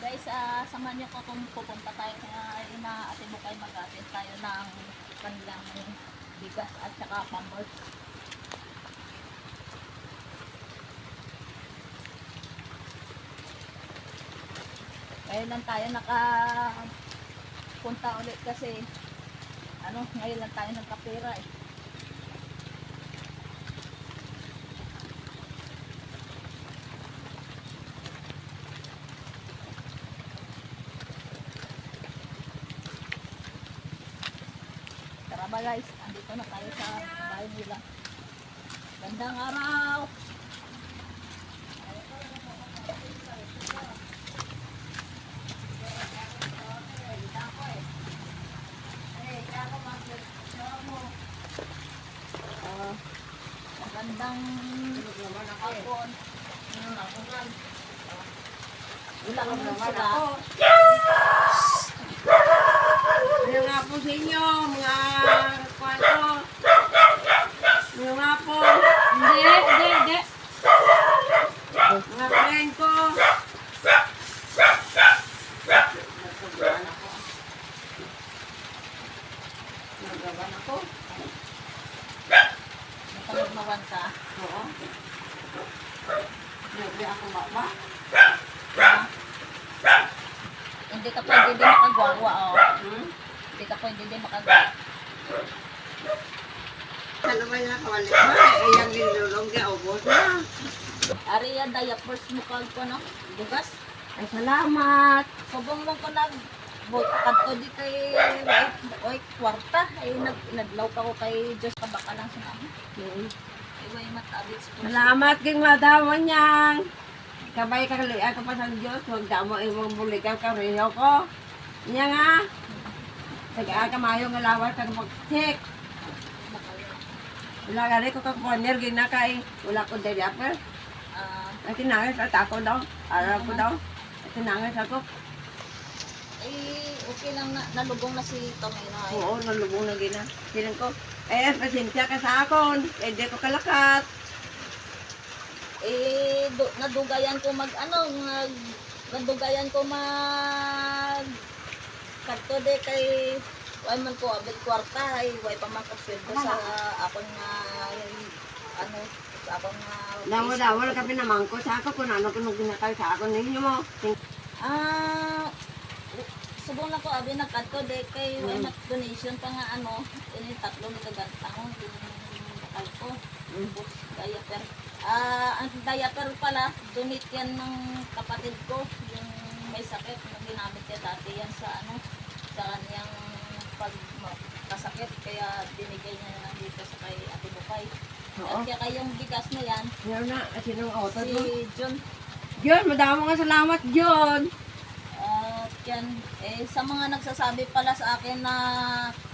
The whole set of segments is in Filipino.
Guys, samahan niyo ko kung pupunta tayo kaya inaatid mo kayo mag-atid tayo ng kanilang bigas at saka pampers. Ngayon lang tayo nakapunta ulit kasi ngayon lang tayo nagkapira eh. Tara ba guys, andito na tayo sa bahay nila. Gandang araw! Magandang hapon. Ulang sila. Ano nga po sa inyo, mga kwanto? Ano nga po? Hindi. Mga friend ko. Nagawan ako. Nakalagmawan ka. Oo. Hindi ako mama. Hindi ka pwede din makagwawa, oh. Hindi ka pwede din makagwawa. Ano ba yung nakawalik ba? Eh, yung ginulong ka, ubos na. Ariya, diapers mo kag ko, no? Bugas. Ay, salamat. Subong mo ko nag kadto di kay oy kwarta ay naglaw pa ko kay Diyos ka baka lang sa amin. Ay way matabis po. Salamat king madamo niyang. Kabay kaluyan ka pa sa Diyos, huwag damo imong buligan ka reho ko. Niya nga. Tagaan ka mayo nga lawas ka mag-check. Wala gani ko kak-corner gina kay wala ko diaper. Ay tinangis at ako daw. Araw ko daw. Ay tinangis ako. Okay lang na nalugong na si Tommy no. Ay. Oo, nalubong na gina. Silang ko, pasensya ka sa akon. Hindi ko kalakat. Nadugayan ko nadugayan ko mag kadto de kay way man ko abot kwarta ay way pa man ko sweldo sa akon nga sa akon nga Dawa-dawa ka pinamangko sa ako kung ano kung ginakal sa akon ninyo mo. subong na ko abi nagkadto de kay way mat donation pa nga ini tatlo ni kagantang yung bakal ko. Bus diaper. Ang diaper pala, donate yan ng kapatid ko, yung may sakit na ginamit niya dati yan sa sa kanyang pagkasakit, kaya binigay niya na dito sa kay Ate Bukay. At kaya kayong bigas na yan, Yan na, sinong auto mo? si John. John, madami nga salamat, John. At yan, sa mga nagsasabi pala sa akin na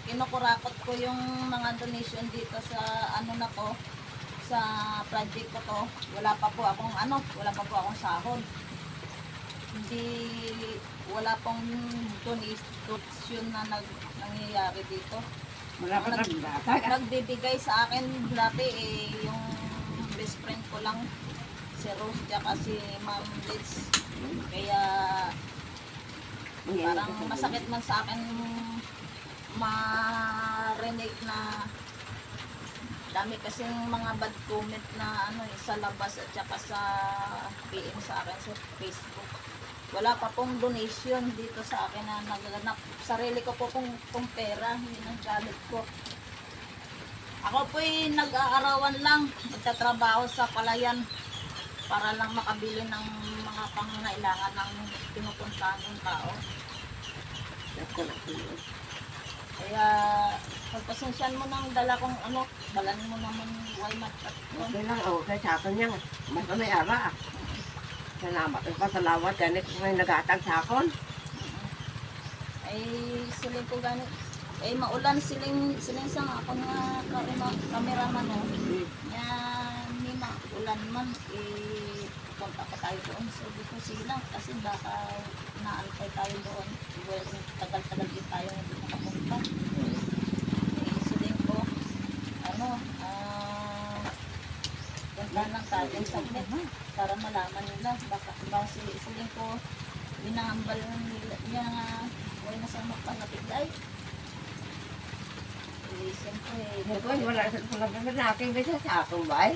kinukurakot ko yung mga donation dito sa na ko, sa project ko to, wala pa po akong sahod. Wala pong donation na nangyayari dito. Wala pa nagbatag. Nagbibigay sa akin dati yung best friend ko lang, si Rose, tsaka si Ma'am Liz. Kaya parang masakit man sa akin marinig na dami kasing mga bad comment na sa labas at saka sa PM sa akin sa Facebook. Wala pa pong donation dito sa akin na nagaganap. Sarili ko po pong pera, hindi ng galit ko. Ako po'y nag-aarawan lang, nagtatrabaho sa palayan para lang makabili ng mga pangangailangan ng pinupuntahan ng tao. Kaya pagpasensyan mo ng dala kong dalan mo naman Waymat at Okay lang, okay sa akin yan. Mas may ara. Salamat. Pasalamat ganit kung may nagatag sa akon. ay siling ko ganit. Maulan siling sa ako nga cameraman no. Yan, may maulan man punta pa tayo doon. Sabi ko sila kasi baka naalpay tayo doon. Tagal-tagal din tayo hindi makapunta. Siling ko punta lang tayo sa net para malaman nila baka siling ko Binahambal nila niya nga huwag na sa magpanapigay. Eh, siyempre, Ako, wala sa pagkakalaki ba siya sa akong bay?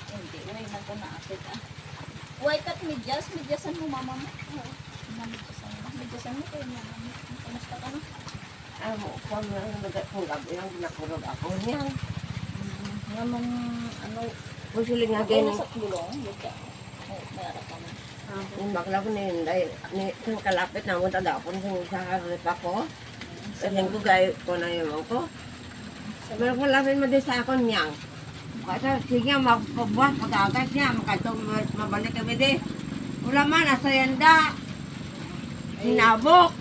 hindi, huwag na ko naapit ah. Huwag kat medyasan mo mama mo. Oo, medyasan mo kayo mama mo. Kamusta ka na? Kung nagkatulog, yung nakulog ako niya. Naman, ano, Kung siling nga okay na ganyan, sa tulong, medya. Oh, mayara ka na. yung bakla ko kung kalapit na mo tadapon sa harap ako. Kasi ko gaya ko na yung ko. Pero kung lapit mo din sa akon niyang. Kasi sige, magpabuhat, pag-agas niya, makatong mabalik kami din. Wala man, nasa yanda. Hinabok.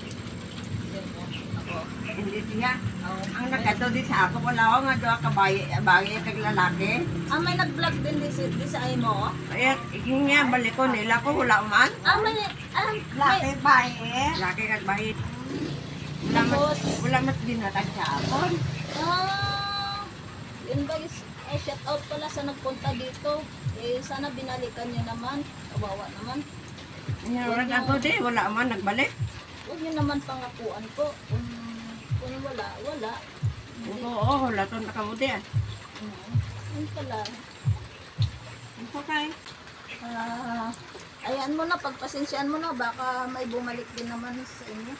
Hindi siya. Ang nagkato din sa ako, wala ako nga doon kabagay kag lalaki. May nag-vlog din di sa imo? Kaya, nga, balik ko nila ko, wala man. May, Laki kag bahay. Wala mas dinatag sa akon. Yun guys, shout out pala sa nagpunta dito. Sana binalikan nyo naman. Kawawa naman. Hinurag ako din, wala man, nagbalik. Huwag nyo naman pangakuan ko. Kung wala, wala. Oo, laton na kamo din. Yun pala. Okay. Ayan mo na, pagpasensyaan mo na, baka may bumalik din naman sa inyo.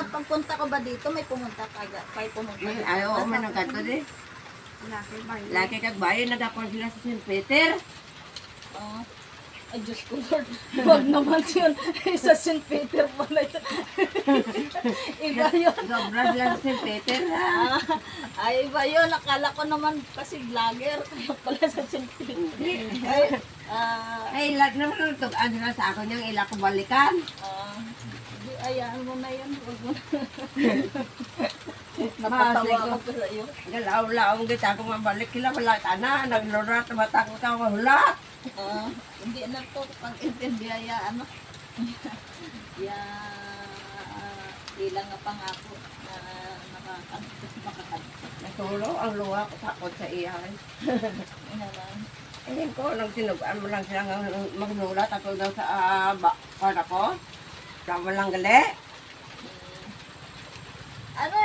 Pagpunta ko ba dito, may pumunta ka agad? May pumunta ka? Ayaw, may nagkato din. Laki kag bahay, nagkakon sila sa St. Peter. Ay, Diyos ko, Lord. Huwag naman yun. Sa St. Peter pala yun. Iba yun. Sobra sila sa St. Peter, ha? Ay, iba yun. Akala ko naman kasi vlogger. Kaya pala sa St. Peter. Ay, lahat naman tugaan sila sa akin yung ila ko balikan. Ayaan mo na yun. Huwag mo na. Napatawa ako sa iyo. Galaw-laong kita ko mabalik kila, wala ka na. Naglurat, matakot ka, wala. Hindi na to pang-intindi ano. Ilang nga pangako na makakanta. Natulo ang luha ko takot sa iyan. Ayun ko, nagsinugaan mo lang sila magnulat ako daw sa para ko. Tama lang gali. Ano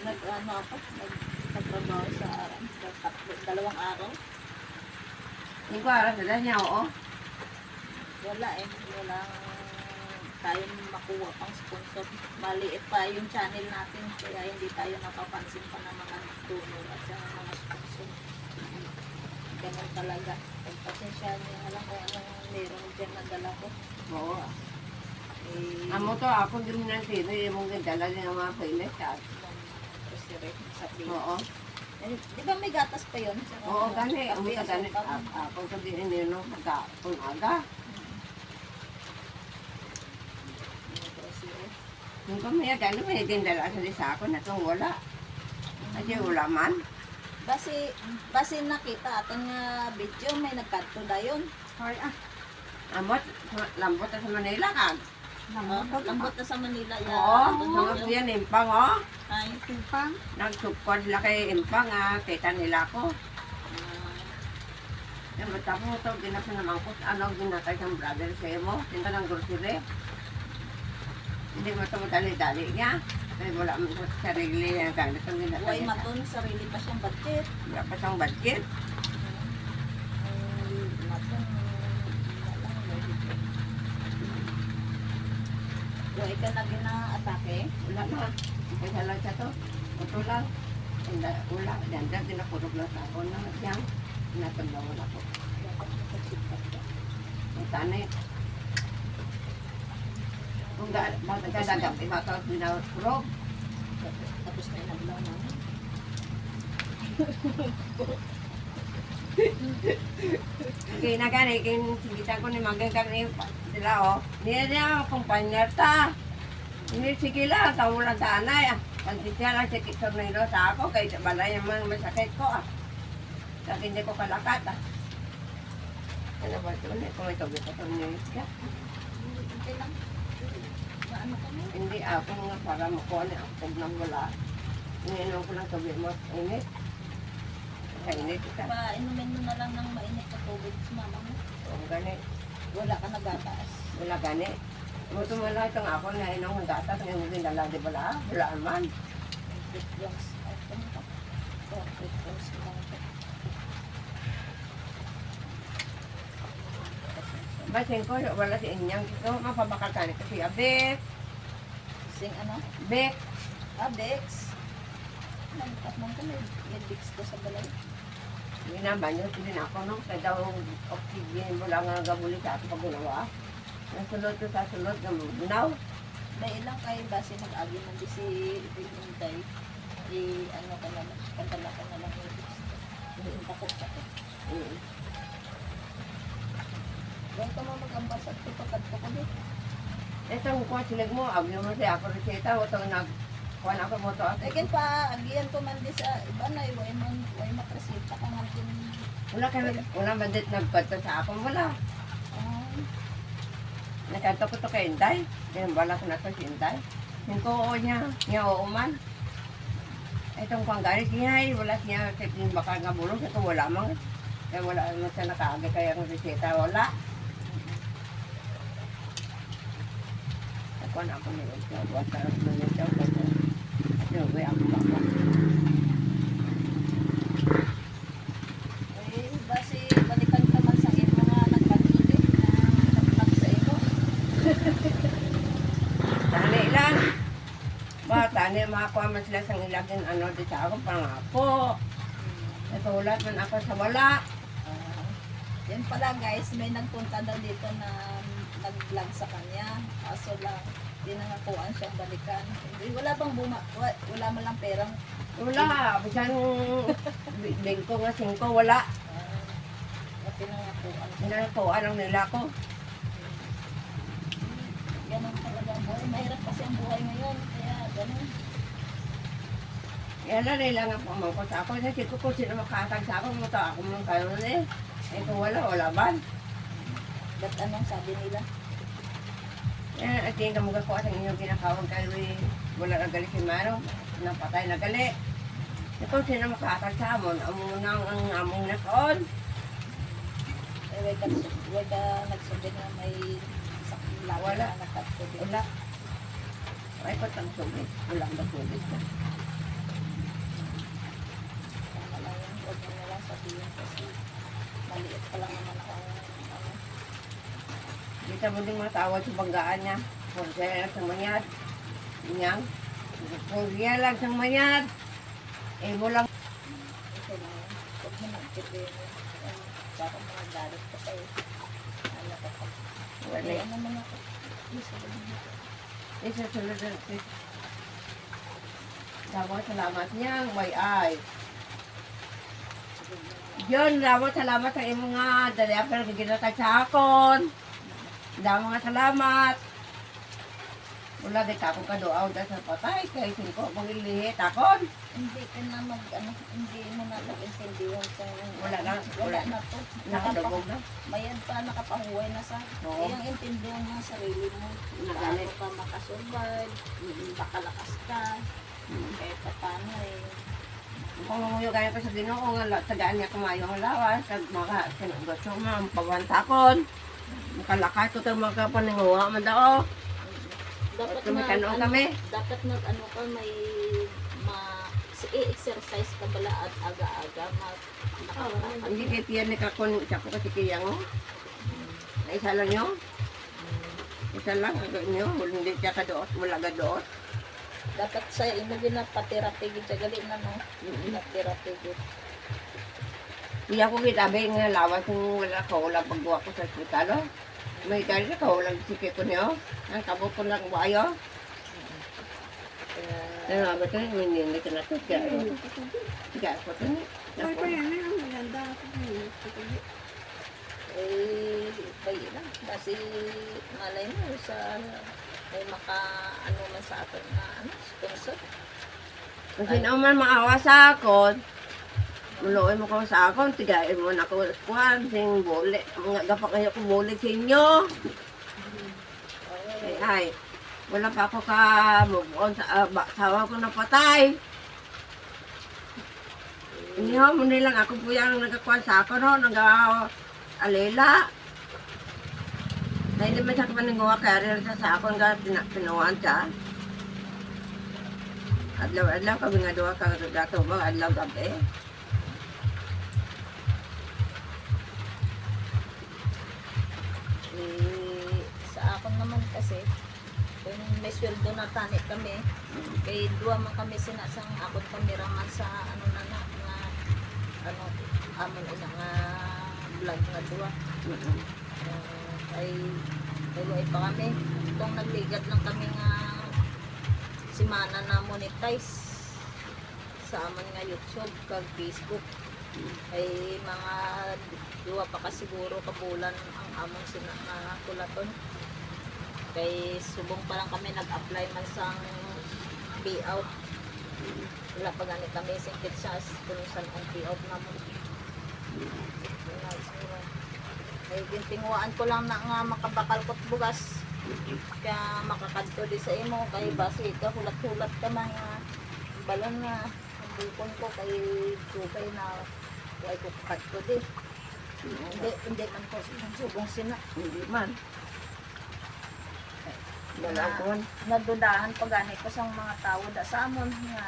nag-ano ako, nagtatrabaho sa dalawang araw. Hindi ko alam sila niya, oo. Wala walang tayong makuha pang sponsor. Maliit pa yung channel natin, kaya hindi tayo napapansin pa ng mga donor at sa mga sponsor. Ganun talaga. Pagpasensya niya lang kung anong meron dyan na dala ko. Oo. Amo to, ako din ng sino, yung mga dala din ng mga pilis. Oo. Di ba may gatas pa yun? Oo, gani. Ang mga gani. Ako sabihin nyo, magkakon aga. Yung kami, gani, may dindala sa ako na itong wala. Kasi wala man. Basi nakita atin nga video, may nagkanto na yun. Amot, lambot na sa Manila ka. Lambot na sa Manila yan. Oo, mga yan, impang, oh. Ay, Impang. Nagsupkod sila kay impang, kita nila ko. Yung bata mo ito, ginasa naman ko, ano, ginatay ng brother sa mo, tinta ng grocery. Hindi mo ito madali-dali niya. Kaya wala mo sa sarili niya, gamit ang ginatay huwag niya. maton, sarili pa siyang budget. Wala pa siyang budget. Maton, huwag ka na gina-atake. Wala na. Kaya lang siya to. Ito lang. Wala. Danda, dinapurog na sa ako na siyang. Nataglawan ako. Ang tanay. Kung gagagap, iba ito dinapurog. Tapos na yung naglaw namin. Kaya na gani, kaya ko ni Magang kami sila o. Niya niya, kumpanya ta. Hindi sige lang, tawo lang tanay. Pansisya lang si Tornado sa ako, kaya balay naman masakit ko ah. Kasi hindi ko kalakat ah. Ano ba ito? Kung ito, ito Tornado siya. Okay lang. Maano kami? Hindi ako nga para makuha niya ang pag nang wala. Ininom ko lang tubig mo, init. Kainit ka. Inumin mo na lang ng mainit na tubig sa mama mo. O gani, Wala ka nagataas. wala gani. Muto mo lang itong ako na inong gatas ng hindi nala, di ba la? Wala man. Yes. Basin ko, wala si inyang ito. Mapabakal ka nito siya. Bek! Sing ano? Bek! Bex. Nagtatmang ko may Bex ko sa balay. Ginaban nyo, hindi na ako nung kaya daw oxygen mo lang ang gabuli sa ato pag ginawa. Nasulod ko sa sulod ng ginaw. May ilang kayo base mag-agi man di si Pinunday. Ano ka na lang, kantala ka na lang yung Bex. Hindi yung takot ka to. Huwag ka mo mag-ambasad ko pagkat ko din. Itong kuha silag mo, abyo mo siya ako reseta, o itong kuha na ako mo to. Again pa, agiyan ko man di sa iba na, way makresita ka nga din. Wala bandit nagkata sa akong wala. Nakanto ko to kay Inday. Yan wala ko na to si Inday. Yung ko niya oo man. Itong panggari siya, wala siya kasi baka nga bulong, ito wala mang. Kaya wala naman siya nakaagay kaya ang reseta, wala. Ako na ako nila siya, buwan sarap na niya siya. Yung gawin ako baka. Basi balikan ka man sa imo nga nagpag-ibig na nagpag sa imo. Tani lang. Ba, tani makakuha man sila sa ilagin ano di sa ako pangako. Natulad man ako sa wala. Yan pala guys, may nagpunta daw dito na nag-vlog sa kanya. Kaso lang, di nangakuan siyang balikan. Hindi, wala bang wala man lang perang. Wala, bisan bingko nga singko, wala. Pinangakuan. Nanakuha lang nila ko. Ganun talaga ang buhay. Mahirap kasi ang buhay ngayon. Kaya ganun. Yan na nila nga pamangko sa ako. Kasi ko kung sino makatag sa ako, muta ako mong kayo eh. Eh kung wala ban. Ba't anong sabi nila? Yan, at yung kamuga ko at ang inyong kinakawag kayo eh. Wala na gali si Maro. Napatay na gali. Eh kung sino makatag sa amon, amon nang ang among nakoon. Eh, wag ka nagsabi na may sakit lang Wala. na nakatubig. Wala. Ay ko tang tubig. Wala ba tubig na. Tama lang yan. Huwag mo na lang sabihin kasi maliit pa lang naman ako. Ano. Kita mo din matawad sa banggaan niya. Purya lang sa manyad. Inyang. Purya lang sa manyad. Eh mo lang. Okay lang yan. Huwag mo nagkitin. Baka mga galit ka pa eh. Ano ka pa. Wala. Eh, ano naman ako. Isa lang dito. Isa sulod na. Dapat salamat niyang may ay. Yun, dapat salamat sa imo nga. Dali ako na ginatag sa akon. Dapat mga salamat. Wala di ka akong kadoaw dahil sa patay. Kaya singko akong ilihit akon. Hindi ka na hindi mo na intindihan kung Wala na. wala na to. Nakadugog na. Bayan pa, nakapahuway na sa. Oo. Iyang intindihan mo ang sarili mo. Nagamit. Paano ka makasurvive, makalakas ka, kahit pa paano eh. Kung mamuyo gaya ko sa Ginoo nga tagaan niya kumayo ang lawas kag mga sinugotso man pawantakon. Makalakas ko kag makapaninguha man daw. Dapat Tumikano kami. dapat ano ka may i-exercise ka bala at aga-aga Hindi kay tiyan ni kakon siya po kasi kiyang mo. Ay isa lang yun. Isa lang nyo. Hindi siya kadoot. Wala gadoot. dapat sa imo ginapaterapi gid gali na no. Therapy gid. Hindi ako kitabi nga lawas kung wala ko. Wala pagbuha ko sa hospitalo. May kari ko. Wala sikip ko niyo. Ang kabot ko lang bayo. Ano ba ito? Hindi ka na ito. Kaya ako ito. Eh, bayi lang. Kasi malay mo sa may ano man sa atin na sponsor. Kasi naman maawa sa akon. Muluoy mo ko sa akon. Tigain mo na ko. Kuhan, sing buli. Mga gapak kayo ko buli sa inyo. Ay, wala pa ako ka move on sa sawa ko na patay. Iniho mo nilang ako po yung nagkakuha sa ako no, nag-alela. Dahil di man siya kapanagawa kaya rin sa akon ka pinuwan siya. Adlaw-adlaw kami nga duwa ka gato ba adlaw gabi. Sa akin naman kasi, kung may sweldo na tani kami, kay duwa man kami sinasang akot kameraman sa ano na nga ano amon ina nga vlog nga duwa. Ay ay pa kami itong nagligat lang kami nga simana na monetize sa amon nga YouTube kag Facebook ay mga duwa pa ka siguro kabulan ang amon sina nga kulaton kay subong pa lang kami nag-apply man sang payout wala pa gani kami singkit sa kung saan ang payout namon ay gintinguan ko lang na nga makabakal ko't bugas kaya makakadto di sa imo kay base ka hulat-hulat ka mga balon nga ang bukon ko kay tubay na huwag ko kakadto di hindi man ko subong sina Hindi man. Dalakon. nadudahan pa gani ko sa mga tao da sa amon nga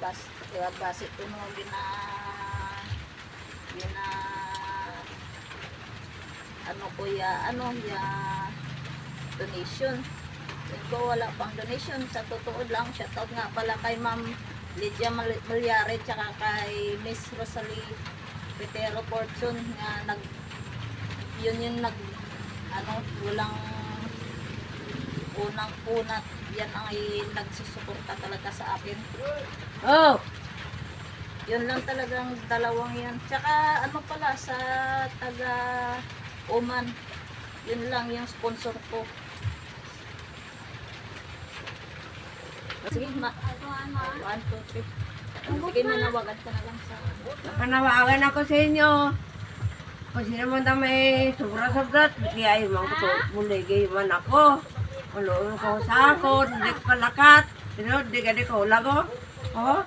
base ko no gina ano ko ya donation ko wala pang donation sa totoo lang shoutout nga pala kay Ma'am Lydia Malyari tsaka kay Miss Rosalie Petero Fortune nga yun walang unang-una yan ang nagsusuporta talaga sa akin. Oh! Yun lang talagang dalawang yan. Tsaka ano pala sa taga Oman. Yun lang yung sponsor ko. Sige, 1, 2, 3. Sige, manawagan ka na lang sa Napanawagan ako sa inyo. Kung sino man na may sobra-sobra, kaya yung mga buligay man ako. Ulo ko sa ako, hindi ko kalakat. Sino, di ka di ko ulago. Oh?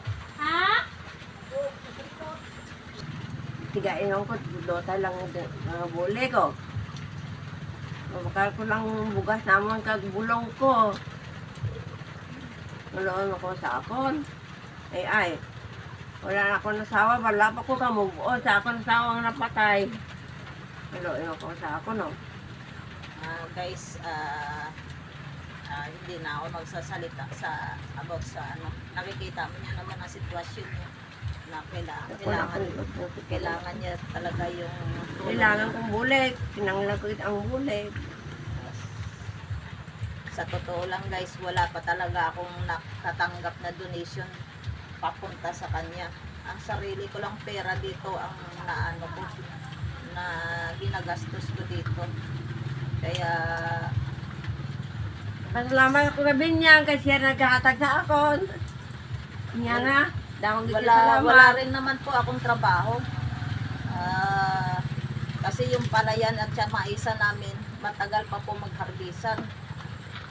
Tigain ko, dota lang mga buli ko. Mabakal ko lang bugas naman kag bulong ko. Uloon ako sa akon. Ay. Wala na ako nasawa, wala pa ko kamubuo sa akon nasawang napatay. Uloon ako sa akon, no? guys, hindi na ako magsasalita about sa ano. Nakikita mo niya naman ang sitwasyon niya na kailangan niya talaga yung Kailangan kong bulik. Pinanglagod ang bulik. Sa totoo lang guys, wala pa talaga akong nakatanggap na donation papunta sa kanya. Ang sarili ko lang pera dito ang naano ko na ginagastos ko dito. Kaya Pasalamat ako gabi niya kasi siya nagkahatag sa akon. Niya nga. Dawang dito wala salamat. rin naman po akong trabaho. Kasi yung palayan at siya maisa namin, matagal pa po magharbisan.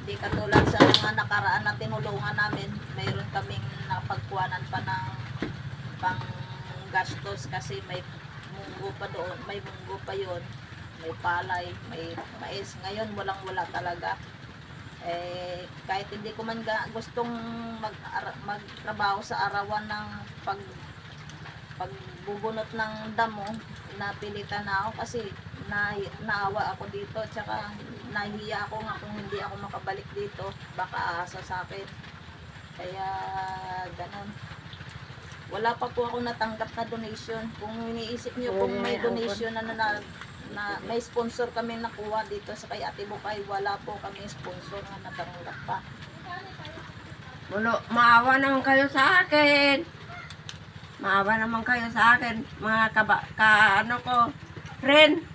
Hindi katulad sa mga nakaraan na tinulungan namin, mayroon kaming napagkuhanan pa ng pang gastos kasi may munggo pa doon, may munggo pa yon, may palay, may mais. Ngayon walang-wala talaga. Kahit hindi ko man gustong magtrabaho sa arawan ng pagbubunot ng damo, napilitan na ako kasi naawa ako dito, tsaka nahiya ako nga kung hindi ako makabalik dito, baka aasa sa akin. Kaya ganon. Wala pa po ako natanggap na donation. Kung iniisip niyo kung may donation na may sponsor kami nakuha dito sa kay Ate Bukay, wala po kami sponsor na natanggap pa. Maawa naman kayo sa akin. Maawa naman kayo sa akin. Mga ano ko, friend.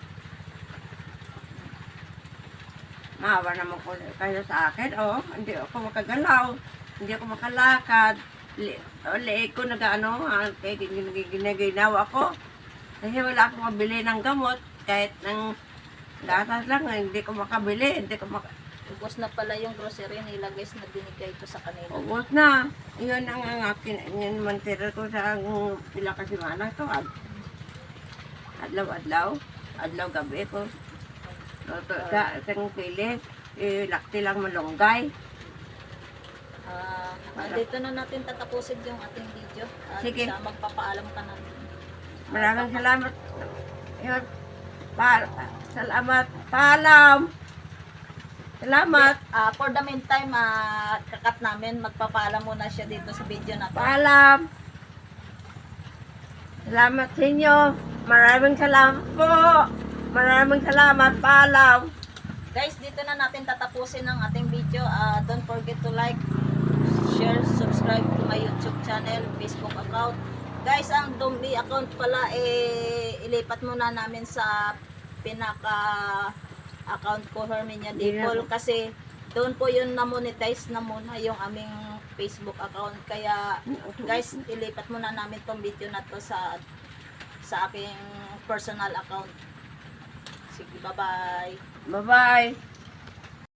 Maawa naman ko kayo sa akin. Oh, hindi ako makagalaw. Hindi ako makalakad. Liig ko nag-ano, kaya ginaginawa ko. Kasi wala akong mabili ng gamot. Kahit ng gatas lang, hindi ko makabili. Ubos na pala yung grocery nila guys na binigay ko sa kanila. Ubos na. Yun ang akin. Yun man tira ko sa pila kasi mana to. Adlaw-adlaw. Adlaw gabi ko. Toto sa isang pilit. Lakti lang malunggay. Dito na natin tatapusin yung ating video. At Sige. magpapaalam ka na. Maraming salamat. Yun. Salamat. Paalam. Salamat. For the meantime, kakat namin, magpapaalam muna siya dito sa video na to. Paalam. Salamat sa inyo. Maraming salamat po. Maraming salamat. Paalam. Guys, dito na natin tatapusin ang ating video. Don't forget to like, share, subscribe to my YouTube channel, Facebook account. Guys, ang Dumbi account pala, ilipat muna namin sa pinaka-account ko, Herminia Dipol. Kasi doon po yun na-monetize na muna yung aming Facebook account. Kaya, guys, ilipat muna namin tong video na to sa aking personal account. Sige, bye-bye. Bye-bye.